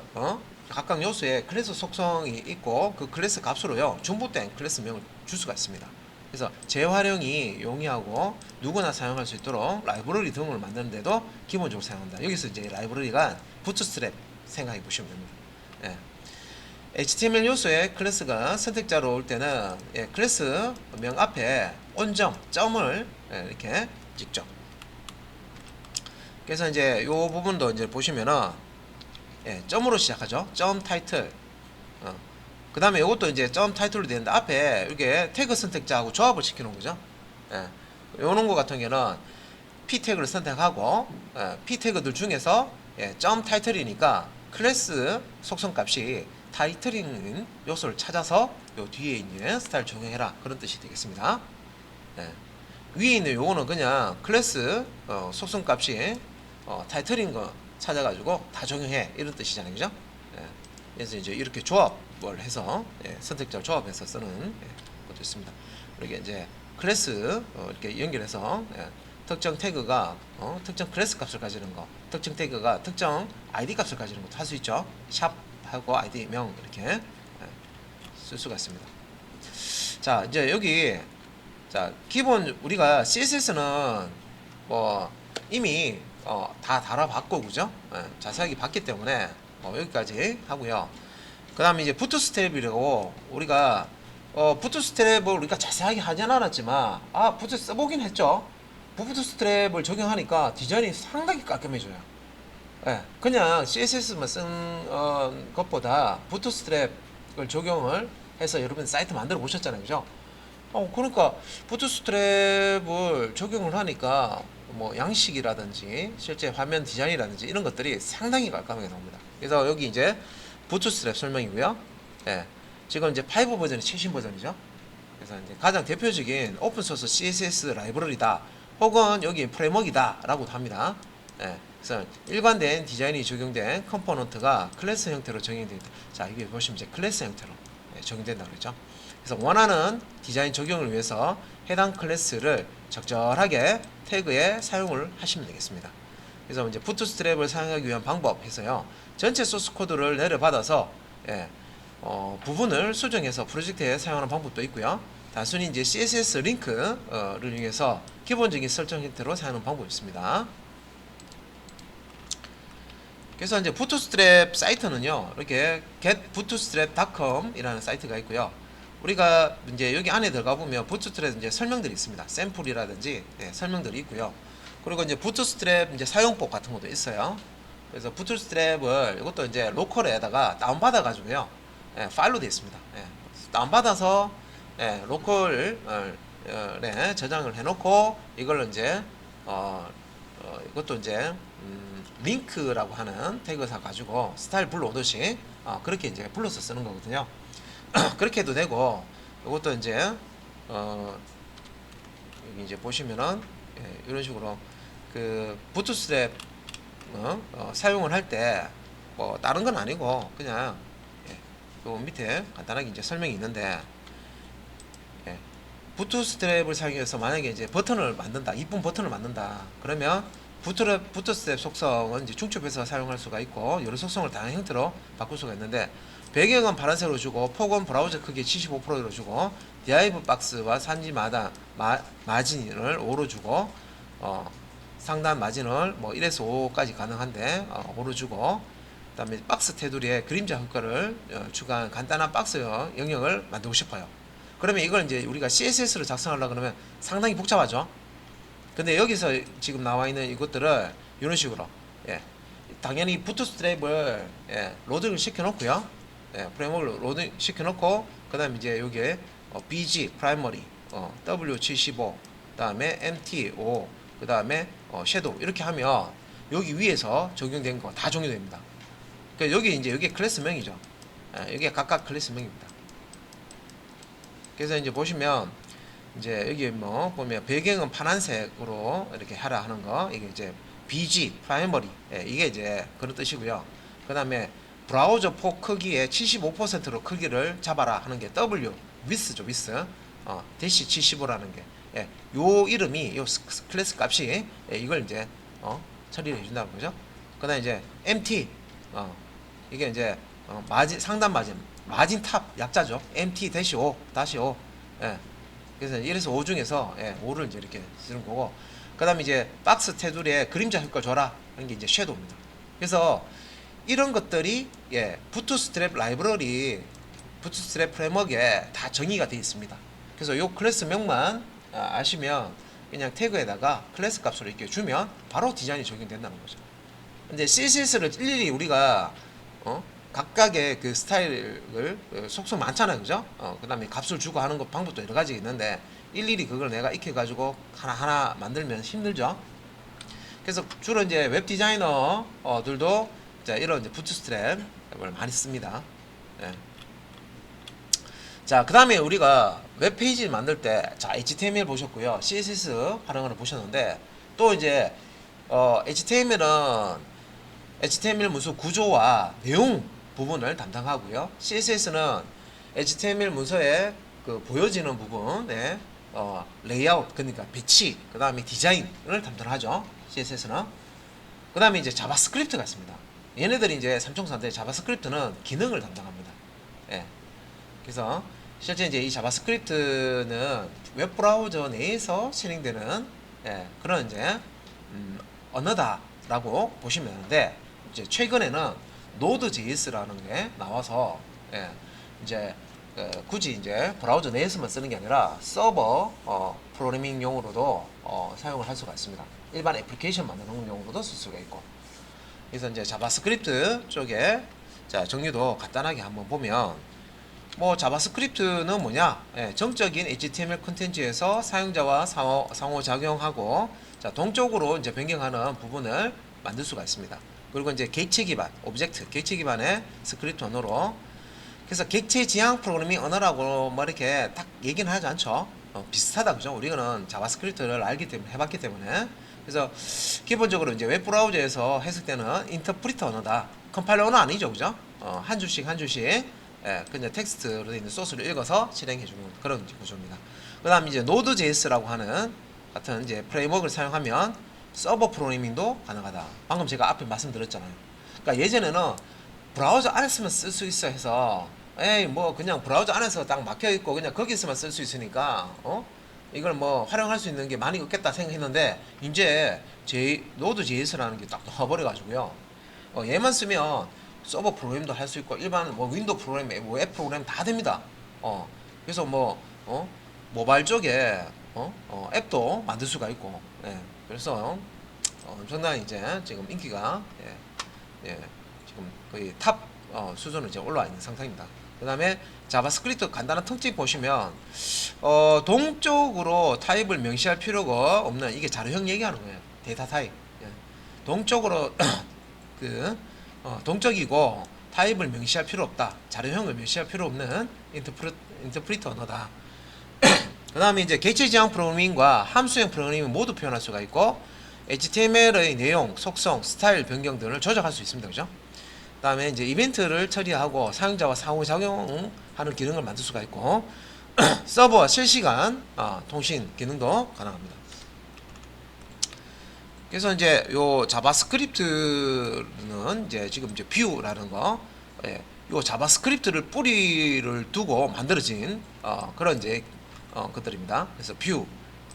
각각 요소에 클래스 속성이 있고 그 클래스 값으로요 중복된 클래스명을 줄 수가 있습니다. 그래서 재활용이 용이하고 누구나 사용할 수 있도록 라이브러리 등을 만드는데도 기본적으로 사용한다. 여기서 이제 라이브러리가 부트스트랩 생각해 보시면 됩니다. HTML 요소의 클래스가 선택자로 올 때는 클래스 명 앞에 온점, 점을 이렇게 찍죠. 그래서 이제 요 부분도 이제 보시면은 점으로 시작하죠. 점 타이틀. 그 다음에 이것도 이제 점 타이틀로 되는데 앞에 이게 태그 선택자하고 조합을 시켜놓은 거죠. 요런 거 같은 경우는 P 태그를 선택하고 P 태그들 중에서 점 타이틀이니까 클래스 속성 값이 타이틀인 요소를 찾아서 요 뒤에 있는 스타일 적용해라 그런 뜻이 되겠습니다. 위에 있는 요거는 그냥 클래스 속성 값이 타이틀인 거 찾아가지고 다 적용해 이런 뜻이잖아요, 그죠? 그래서 이제 이렇게 조합을 해서 선택자를 조합해서 쓰는 것도 있습니다. 이렇게 이제 클래스 이렇게 연결해서 특정 태그가 특정 클래스 값을 가지는 거, 특정 태그가 특정 ID 값을 가지는 것도 할 수 있죠. 샵하고 ID 명 이렇게 쓸 수가 있습니다. 자, 이제 여기 자 기본 우리가 CSS는 뭐 이미 다 달아봤고 그죠? 예, 자세하게 봤기 때문에 여기까지 하고요. 그 다음에 이제 부트스트랩이라고 우리가 부트스트랩을 우리가 자세하게 하진 않았지만 부트 써보긴 했죠. 부트스트랩을 적용하니까 디자인이 상당히 깔끔해져요. 예, 그냥 CSS만 쓴 것보다 부트스트랩을 적용을 해서 여러분 사이트 만들어 보셨잖아요, 그죠? 그러니까 부트스트랩을 적용을 하니까 뭐 양식이라든지 실제 화면 디자인이라든지 이런 것들이 상당히 깔끔하게 나옵니다. 그래서 여기 이제 부트스트랩 설명이고요. 예, 지금 이제 5 버전이 최신 버전이죠. 그래서 이제 가장 대표적인 오픈소스 CSS 라이브러리다, 혹은 여기 프레임워크이다라고도 합니다. 예, 그래서 일관된 디자인이 적용된 컴포넌트가 클래스 형태로 적용됩니다. 자, 이게 보시면 이제 클래스 형태로 적용된다고 그랬죠. 그래서 원하는 디자인 적용을 위해서 해당 클래스를 적절하게 태그에 사용을 하시면 되겠습니다. 그래서 이제 부트스트랩을 사용하기 위한 방법 해서요, 전체 소스 코드를 내려받아서 부분을 수정해서 프로젝트에 사용하는 방법도 있고요. 단순히 이제 CSS 링크를 이용해서 기본적인 설정 형태로 사용하는 방법이 있습니다. 그래서 이제 부트스트랩 사이트는요, 이렇게 getbootstrap.com 이라는 사이트가 있고요. 우리가 이제 여기 안에 들어가 보면 부트스트랩 이제 설명들이 있습니다. 샘플이라든지 설명들이 있고요. 그리고 이제 부트스트랩 이제 사용법 같은 것도 있어요. 그래서 부트스트랩을 이것도 이제 로컬에다가 다운받아 가지고요, 파일로 되어 있습니다. 다운받아서 로컬에 저장을 해놓고 이걸 이제 이것도 이제 링크라고 하는 태그사 가지고 스타일 불러오듯이 그렇게 이제 불러서 쓰는 거거든요. 그렇게 해도 되고, 이것도 이제 여기 이제 보시면은 이런 식으로 그 부트스트랩 사용을 할 때 뭐 다른 건 아니고 그냥 요 밑에 간단하게 이제 설명이 있는데, 부트스트랩을 사용해서 만약에 이제 버튼을 만든다, 이쁜 버튼을 만든다 그러면 부트스트랩 속성은 이제 중첩해서 사용할 수가 있고, 여러 속성을 다양한 형태로 바꿀 수가 있는데, 배경은 파란색으로 주고 폭은 브라우저 크기 75%로 주고 디아이브 박스와 산지 마진을 5로 주고 상단 마진을 뭐 1에서 5까지 가능한데 5로 주고, 그 다음에 박스 테두리에 그림자 효과를 추가한 간단한 박스 영역을 만들고 싶어요. 그러면 이걸 이제 우리가 CSS로 작성하려고 그러면 상당히 복잡하죠. 근데 여기서 지금 나와 있는 이것들을 이런 식으로 당연히 부트스트랩을 로딩을 시켜 놓고요, 프레임워크를 로딩 시켜 놓고, 그 다음에 이제 여기에 BG 프라이머리 W75 그 다음에 MT5 그 다음에 섀도우 이렇게 하면 여기 위에서 적용된 거 다 적용됩니다. 그러니까 여기 이제 여기 클래스명이죠. 여기 각각 클래스명입니다. 그래서 이제 보시면 이제 여기 뭐 보면 배경은 파란색으로 이렇게 하라 하는 거, 이게 이제 BG 프라이머리 이게 이제 그런 뜻이고요. 그 다음에 브라우저 폭 크기의 75%로 크기를 잡아라 하는 게 W width죠, width. 대시 75라는 게 요 이름이 요 클래스 값이 이걸 이제 처리를 해준다는 거죠. 그 다음에 이제 MT 이게 이제 마진, 상단 마진 탑 약자죠. MT-5 -5 그래서 1에서 5 중에서 5를 이제 이렇게 쓰는 거고, 그 다음에 이제 박스 테두리에 그림자 효과 줘라 하는 게 이제 섀도우입니다. 그래서 이런 것들이 부트스트랩 라이브러리, 부트스트랩 프레임워크에 다 정의가 되어 있습니다. 그래서 요 클래스명만 아시면 그냥 태그에다가 클래스 값으로 이렇게 주면 바로 디자인이 적용된다는 거죠. 근데 CSS를 일일이 우리가 각각의 그 스타일을 속성 많잖아요, 그죠? 그 다음에 값을 주고 하는 것 방법도 여러 가지 있는데 일일이 그걸 내가 익혀가지고 하나하나 만들면 힘들죠. 그래서 주로 이제 웹 디자이너들도 이런 이제 부트스트랩을 많이 씁니다. 자, 그 다음에 우리가 웹페이지 만들 때, 자, HTML 보셨고요, CSS 활용하는 보셨는데, 또 이제 HTML 문서 구조와 내용 부분을 담당하고요, CSS는 HTML 문서에 그 보여지는 부분에 레이아웃, 그러니까 배치, 그 다음에 디자인을 담당하죠, CSS는. 그 다음에 이제 자바스크립트가 있습니다. 얘네들이 이제 삼총사인데, 자바스크립트는 기능을 담당합니다. 그래서 실제 이제 이 자바스크립트는 웹브라우저 내에서 실행되는 그런 이제 언어다라고 보시면 되는데 이제 최근에는 Node.js라는 게 나와서 예, 이제 굳이 이제 브라우저 내에서만 쓰는 게 아니라 서버 프로그래밍용으로도 사용을 할 수가 있습니다. 일반 애플리케이션 만드는 용으로도 쓸 수가 있고. 그래서 이제 자바스크립트 쪽에 자 정리도 간단하게 한번 보면 뭐 자바스크립트는 뭐냐? 예, 정적인 HTML 콘텐츠에서 사용자와 상호작용하고 자 동적으로 이제 변경하는 부분을 만들 수가 있습니다. 그리고 이제 객체 기반, 오브젝트, 객체 기반의 스크립트 언어로 그래서 객체 지향 프로그래밍 언어라고 뭐 이렇게 딱 얘기는 하지 않죠. 비슷하다 그죠? 우리는 자바스크립트를 알기 때문에 해봤기 때문에 그래서 기본적으로 이제 웹 브라우저에서 해석되는 인터프리터 언어다. 컴파일러 언어 아니죠, 그죠? 한 줄씩 한 줄씩 그냥 텍스트로 되어 있는 소스를 읽어서 실행해 주는 그런 구조입니다. 그다음 이제 Node.js라고 하는 같은 이제 프레임워크를 사용하면 서버 프로그래밍도 가능하다. 방금 제가 앞에 말씀드렸잖아요. 그러니까 예전에는 브라우저 안에서만 쓸 수 있어 해서 에이 뭐 그냥 브라우저 안에서 딱 막혀 있고 그냥 거기서만 쓸 수 있으니까 이걸 뭐 활용할 수 있는 게 많이 없겠다 생각했는데 이제 Node.js라는 게 딱 나와버려 가지고요. 얘만 쓰면 서버 프로그램도 할 수 있고 일반 뭐 윈도우 프로그램, 뭐 앱 프로그램 다 됩니다. 그래서 뭐 모바일 쪽에 앱도 만들 수가 있고, 그래서 엄청나게 이제 지금 인기가 지금 거의 탑 수준으로 이제 올라와 있는 상태입니다. 그 다음에 자바스크립트 간단한 특징 보시면 동적으로 타입을 명시할 필요가 없는 이게 자료형 얘기하는 거예요. 데이터 타입. 동적으로 동적이고 타입을 명시할 필요 없다. 자료형을 명시할 필요 없는 인터프리터 언어다. 그 다음에 이제 객체 지향 프로그래밍과 함수형 프로그래밍 모두 표현할 수가 있고 HTML의 내용, 속성, 스타일 변경 등을 조작할 수 있습니다. 그죠? 그 다음에 이제 이벤트를 처리하고 사용자와 상호작용하는 기능을 만들 수가 있고 서버와 실시간 통신 기능도 가능합니다. 그래서 이제 요 자바스크립트는 이제 지금 이제 뷰라는 거, 요 자바스크립트를 뿌리를 두고 만들어진 그런 이제 것들입니다. 그래서 뷰,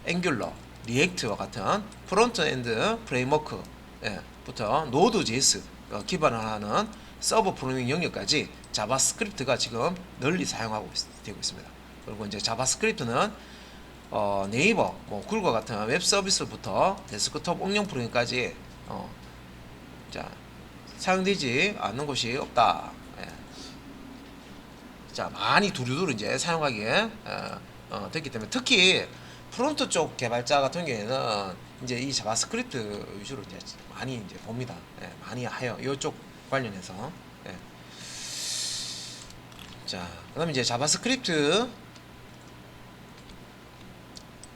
앵귤러, 리액트와 같은 프론트 엔드 프레임워크 부터 Node.js 기반을 하는 서버 프로그래밍 영역까지 자바스크립트가 지금 널리 사용하고 되고 있습니다. 그리고 이제 자바스크립트는 네이버, 뭐 구글과 같은 웹 서비스부터 데스크톱 응용 프로그램까지 자 사용되지 않는 곳이 없다. 자 많이 두루두루 이제 사용하기에 됐기 때문에 특히 프론트 쪽 개발자 같은 경우에는 이제 이 자바스크립트 위주로 이제 많이 이제 봅니다. 많이 해요. 이쪽 관련해서. 자, 그다음에 이제 자바스크립트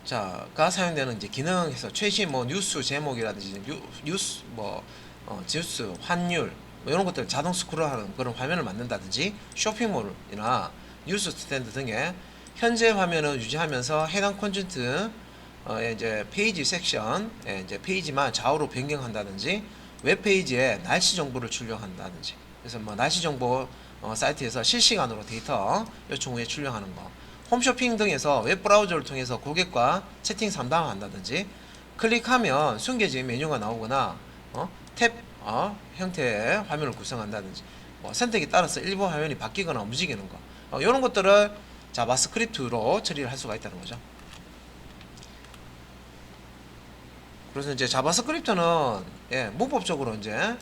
자가 사용되는 이제 기능에서 최신 뭐 뉴스 제목이라든지 뉴스 뭐 지수 환율 뭐 이런 것들 자동 스크롤하는 그런 화면을 만든다든지 쇼핑몰이나 뉴스 스탠드 등의 현재 화면을 유지하면서 해당 콘텐츠 이제 페이지 섹션 이제 페이지만 좌우로 변경한다든지 웹 페이지에 날씨 정보를 출력한다든지 그래서 뭐 날씨 정보 사이트에서 실시간으로 데이터 요청 후에 출력하는 거 홈쇼핑 등에서 웹브라우저를 통해서 고객과 채팅 상담한다든지 클릭하면 숨겨진 메뉴가 나오거나 탭 형태의 화면을 구성한다든지 선택에 따라서 일부 화면이 바뀌거나 움직이는 거 이런 것들을 자바스크립트로 처리를 할 수가 있다는 거죠. 그래서 이제 자바스크립트는 문법적으로 이제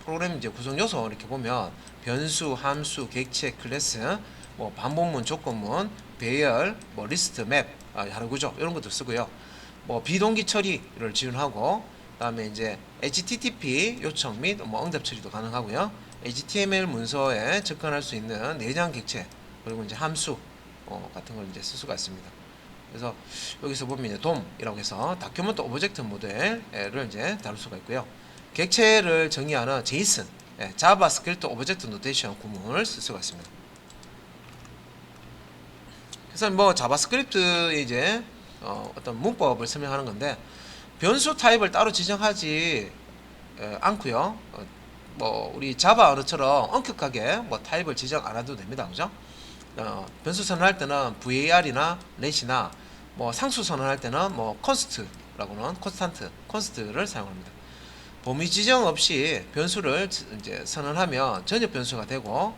프로그램 이제 구성 요소 이렇게 보면 변수, 함수, 객체, 클래스, 뭐 반복문, 조건문, 배열, 뭐 리스트, 맵, 여러 구조 이런 것도 쓰고요. 뭐 비동기 처리를 지원하고 그다음에 이제 HTTP 요청 및 뭐 응답 처리도 가능하고요. HTML 문서에 접근할 수 있는 내장 객체 그리고 이제 함수 같은 걸 이제 쓸 수가 있습니다. 그래서 여기서 보면 이제 DOM이라고 해서 다큐멘트 오브젝트 모델을 이제 다룰 수가 있고요. 객체를 정의하는 JSON, 자바스크립트 오브젝트 노테이션 구문을 쓸 수가 있습니다. 그래서 뭐 자바스크립트의 이제 어떤 문법을 설명하는 건데 변수 타입을 따로 지정하지 않고요. 뭐 우리 자바 언어처럼 엄격하게 뭐 타입을 지정 안 해도 됩니다. 그죠? 변수 선언할 때는 var이나 let이나 뭐 상수 선언할 때는 뭐 const 변수라고는 콘스트를 사용합니다. 범위 지정 없이 변수를 이제 선언하면 전역 변수가 되고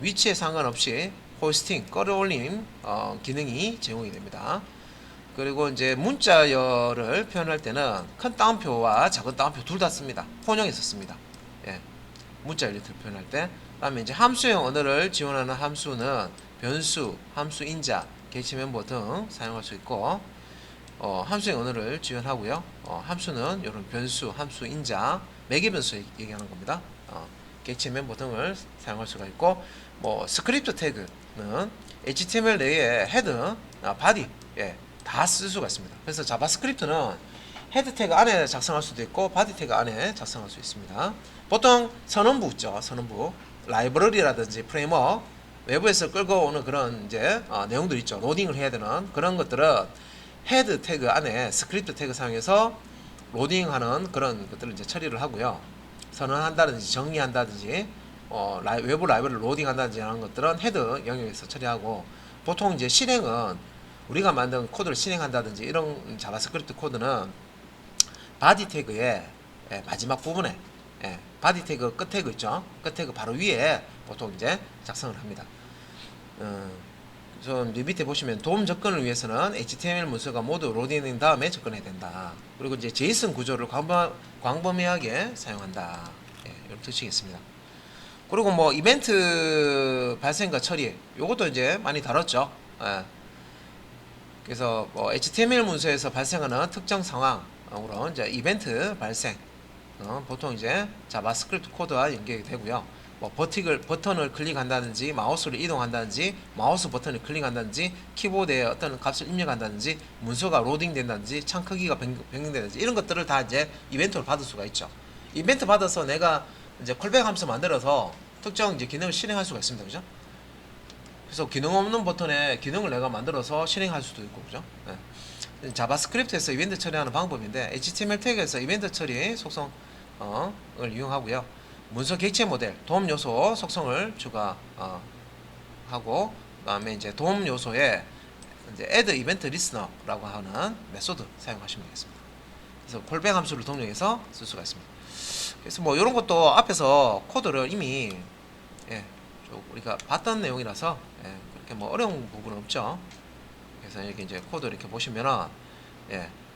위치에 상관없이 호스팅 끌어올림 기능이 제공이 됩니다. 그리고 이제 문자열을 표현할 때는 큰 따옴표와 작은 따옴표 둘 다 씁니다. 혼용해서 씁니다. 예, 문자열을 표현할 때. 그다음에 이제 함수형 언어를 지원하는 함수는 변수, 함수 인자, 객체 멤버 등 사용할 수 있고 함수형 언어를 지원하고요. 함수는 이런 변수, 함수 인자, 매개 변수 얘기하는 겁니다. 객체 멤버 등을 사용할 수가 있고 스크립트 태그는 HTML 내에 헤드, 바디 다 쓸 수가 있습니다. 그래서 자바스크립트는 헤드 태그 안에 작성할 수도 있고 바디 태그 안에 작성할 수 있습니다. 보통 선언부 있죠. 선언부 라이브러리라든지 프레임워크 외부에서 끌고 오는 그런 이제 내용들 있죠. 로딩을 해야 되는 그런 것들은 헤드 태그 안에 스크립트 태그 사용해서 로딩하는 그런 것들을 이제 처리를 하고요. 선언한다든지 정리한다든지 외부 라이브러리를 로딩한다든지 하는 것들은 헤드 영역에서 처리하고 보통 이제 실행은 우리가 만든 코드를 실행한다든지 이런 자바스크립트 코드는 바디 태그의 마지막 부분에 바디 태그 끝 태그 있죠. 끝 태그 바로 위에 보통 이제 작성을 합니다. 좀 밑에 보시면 도움 접근을 위해서는 HTML 문서가 모두 로딩된 다음에 접근해야 된다. 그리고 이제 제이슨 구조를 광범위하게 사용한다. 이런 뜻이겠습니다. 그리고 이벤트 발생과 처리 요것도 이제 많이 다뤘죠. 그래서 HTML 문서에서 발생하는 특정 상황으로 이제 이벤트 발생 보통 이제 자바스크립트 코드와 연결이 되고요. 버튼을 클릭한다든지 마우스를 이동한다든지 마우스 버튼을 클릭한다든지 키보드에 어떤 값을 입력한다든지 문서가 로딩된다든지 창 크기가 변경된다든지 이런 것들을 다 이제 이벤트로 받을 수가 있죠. 이벤트 받아서 내가 이제 콜백 함수 만들어서 특정 이제 기능을 실행할 수가 있습니다. 그죠? 그래서 기능 없는 버튼에 기능을 내가 만들어서 실행할 수도 있고, 그죠? 자바스크립트에서 이벤트 처리하는 방법인데 HTML 태그에서 이벤트 처리 속성을 이용하고요. 문서 객체 모델, 도움 요소 속성을 추가하고 그다음에 이제 도움 요소에 이제 add event listener라고 하는 메소드 사용하시면 되겠습니다. 그래서 콜백 함수를 동력해서 쓸 수가 있습니다. 그래서 이런 것도 앞에서 코드를 이미 우리가 봤던 내용이라서 그렇게 어려운 부분은 없죠. 그래서 이렇게 이제 코드 이렇게 보시면은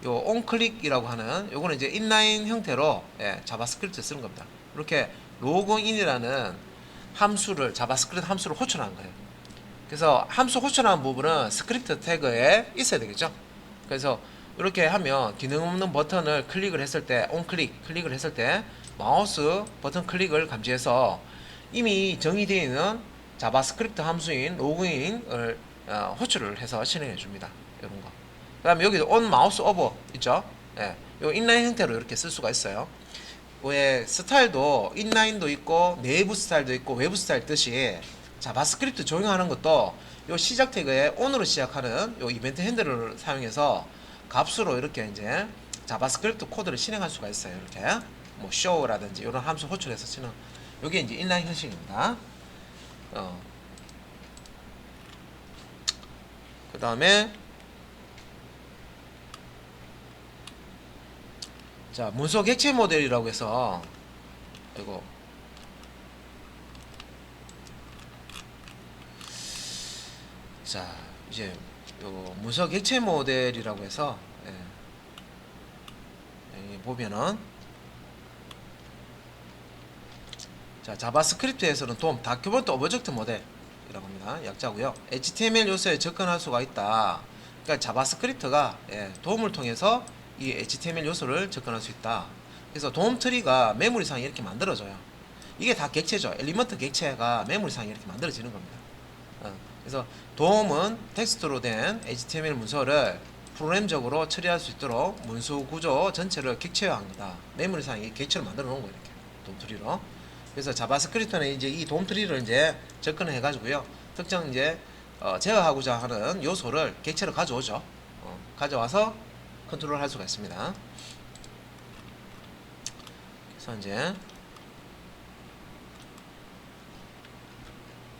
요 onClick이라고 하는 요거는 이제 인라인 형태로 자바스크립트 쓰는 겁니다. 이렇게 로그인이라는 함수를 자바스크립트 함수를 호출하는 거예요. 그래서 함수 호출하는 부분은 스크립트 태그에 있어야 되겠죠. 그래서 이렇게 하면 기능 없는 버튼을 클릭을 했을 때 onClick 클릭을 했을 때 마우스 버튼 클릭을 감지해서 이미 정의되어 있는 자바스크립트 함수인 로그인을 호출을 해서 실행해 줍니다. 이런 거. 그 다음에 여기도 on mouse over 있죠. 요 인라인 형태로 이렇게 쓸 수가 있어요. 왜 스타일도 인라인도 있고 내부 스타일도 있고 외부 스타일 뜻이 자바스크립트 적용하는 것도 요 시작 태그에 on으로 시작하는 요 이벤트 핸들을 사용해서 값으로 이렇게 이제 자바스크립트 코드를 실행할 수가 있어요. 이렇게 show라든지 이런 함수 호출해서 실행. 요게 이제 인라인 형식입니다. 그 다음에 자 문서 객체 모델이라고 해서 이거 자 이제 요 문서 객체 모델이라고 해서 여기 보면은 자 자바스크립트에서는 도움 다큐먼트 오브젝트 모델이라고 합니다. 약자고요. HTML 요소에 접근할 수가 있다. 그러니까 자바스크립트가 도움을 통해서 이 HTML 요소를 접근할 수 있다. 그래서 도움 트리가 메모리상에 이렇게 만들어져요. 이게 다 객체죠. 엘리먼트 객체가 메모리상에 이렇게 만들어지는 겁니다. 그래서 도움은 텍스트로 된 HTML 문서를 프로그램적으로 처리할 수 있도록 문서 구조 전체를 객체화합니다. 메모리상에 객체로 만들어 놓은 거예요. 이렇게 도움 트리로. 그래서 자바스크립트는 이제 이 도움 트리를 이제 접근을 해가지고요. 특정 이제 제어하고자 하는 요소를 객체로 가져오죠. 가져와서 컨트롤 할 수가 있습니다. 그래서 이제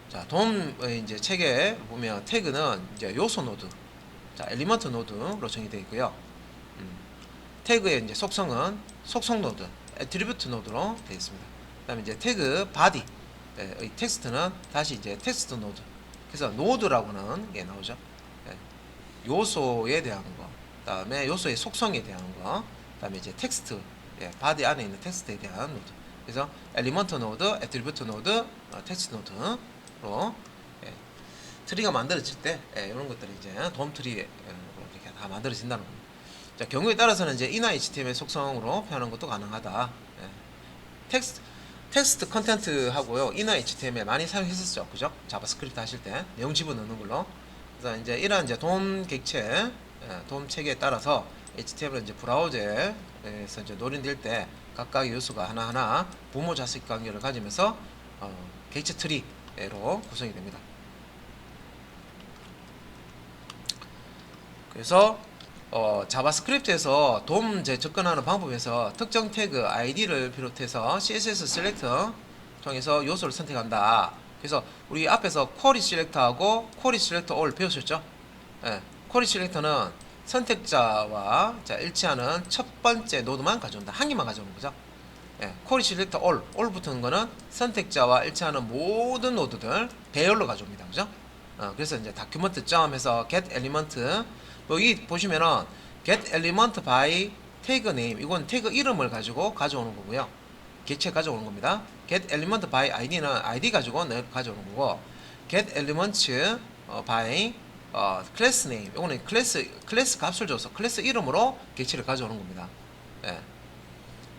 자 도움 이제 책에 보면 태그는 이제 요소 노드, 자 엘리먼트 노드로 정의되어 있고요. 태그의 이제 속성은 속성 노드, 애트리뷰트 노드로 되어 있습니다. 그다음에 이제 태그 바디의 텍스트는 다시 이제 텍스트 노드. 그래서 노드라고는 게 나오죠. 예, 요소에 대한 거, 그다음에 요소의 속성에 대한 거, 그다음에 이제 텍스트, 바디 안에 있는 텍스트에 대한 노드. 그래서 엘리먼트 노드, 애트리뷰트 노드, 텍스트 노드로 트리가 만들어질 때 이런 것들이 이제 돔 트리 이렇게 다 만들어진다는 겁니다. 자, 경우에 따라서는 이제 inner HTML 속성으로 표현하는 것도 가능하다. 텍스트 컨텐트 하고요, inner HTML 많이 사용했었죠, 그죠? 자바스크립트 하실 때 내용 집어넣는 걸로. 그래서 이제 이러한 이제 돔 객체, 돔 체계에 따라서 HTML 이제 브라우저에서 이제 노린될 때 각각의 요소가 하나하나 부모 자식 관계를 가지면서 객체 트리로 구성이 됩니다. 그래서 자바스크립트에서 돔 접근하는 방법에서 특정 태그 ID를 비롯해서 CSS 셀렉터 통해서 요소를 선택한다. 그래서 우리 앞에서 쿼리 셀렉터하고 쿼리 셀렉터 all 배우셨죠? 쿼리 셀렉터는 선택자와 일치하는 첫 번째 노드만 가져온다. 한 개만 가져오는 거죠. 쿼리 셀렉터 all 붙는 거는 선택자와 일치하는 모든 노드들 배열로 가져옵니다. 그죠? 그래서 이제 다큐먼트 점에서 get element, 여기 보시면은 get element by tag name, 이건 태그 이름을 가지고 가져오는 거고요. 객체 가져오는 겁니다. get element by id는 id 가지고 가져오는 거고, get elements by class name, 이거는 클래스 값을 줘서 클래스 이름으로 객체를 가져오는 겁니다.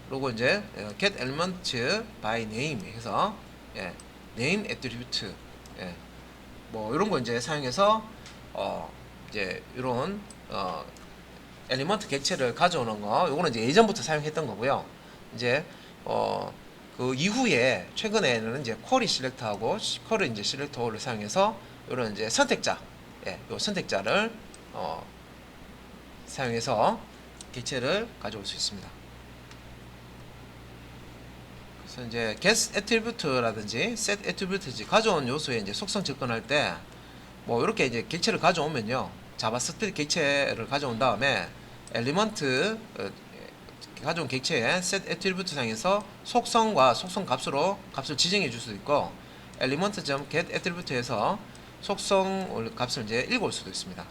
그리고 이제 get elements by name 해서 name attribute, 뭐 이런 거 이제 사용해서 이제 이런 엘리먼트 객체를 가져오는 거, 요거는 이제 예전부터 사용했던 거고요. 이제 그 이후에 최근에는 이제 쿼리 셀렉터하고 쿼리 이제 셀렉터를 사용해서 이런 이제 선택자, 요 선택자를 사용해서 객체를 가져올 수 있습니다. 그래서 이제 get attribute라든지 set attribute, 가져온 요소에 이제 속성 접근할 때 뭐 이렇게 이제 객체를 가져오면요, 자바스크립트 객체를 가져온 다음에 엘리먼트 가져온 객체에 set attribute 상에서 속성과 속성 값으로 값을 지정해 줄 수도 있고, 엘리먼트.get attribute에서 속성 값을 이제 읽어올 수도 있습니다.